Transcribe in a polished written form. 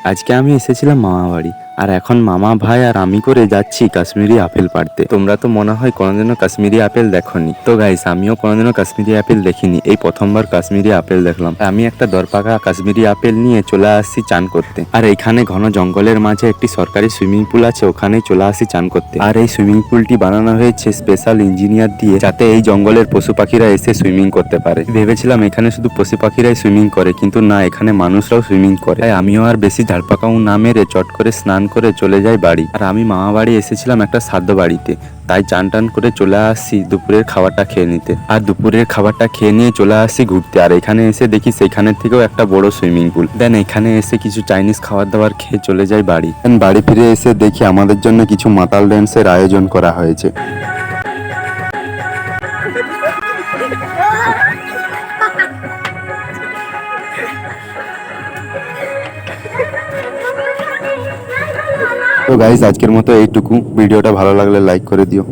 আজকে আমি এসেছিলাম মামা বাড়ি, আর এখন মামা ভাই আর আমি করে যাচ্ছি কাশ্মীরি আপেল পাড়তে। তোমরা তো মনে হয় কোনোদিনও কাশ্মীরি আপেল দেখোনি। তো গাইস, আমিও কোনোদিনও কাশ্মীরি আপেল দেখিনি, এই প্রথমবার কাশ্মীরি আপেল দেখলাম। আমি একটা দরপাকা কাশ্মীরি আপেল নিয়ে চলে আসছি চান করতে। আর এখানে ঘন জঙ্গলের মাঝে একটি সরকারি সুইমিং পুল আছে, ওখানেই চলে আসছি চান করতে। আর এই সুইমিং পুলটি বানানো হয়েছে স্পেশাল ইঞ্জিনিয়ার দিয়ে, যাতে এই জঙ্গলের পশু পাখিরা এসে সুইমিং করতে পারে। ভেবেছিলাম এখানে শুধু পশু পাখিরাই সুইমিং করে, কিন্তু না, এখানে মানুষরাও সুইমিং করে। তাই আমিও আর বেশি ঝাড়পাকাও না মেরে চট করে স্নান করে চলে যাই বাড়ি। আর আমি মামা বাড়ি এসেছিলাম একটা শ্রাদ্ধ বাড়িতে, তাই চান টান করে চলে আসছি দুপুরের খাবারটা খেয়ে নিতে। আর দুপুরের খাবারটা খেয়ে নিয়ে চলে আসছি ঘুরতে। আর এখানে এসে দেখি সেখানের থেকেও একটা বড় সুইমিং পুল। দেন এখানে এসে কিছু চাইনিজ খাবার দাবার খেয়ে চলে যাই বাড়ি। দেন বাড়ি ফিরে এসে দেখি আমাদের জন্য কিছু মাতাল ড্যান্সের আয়োজন করা হয়েছে। তো গাইস, আজকের মতো এইটুকু। ভিডিওটা ভালো লাগলে লাইক করে দিও।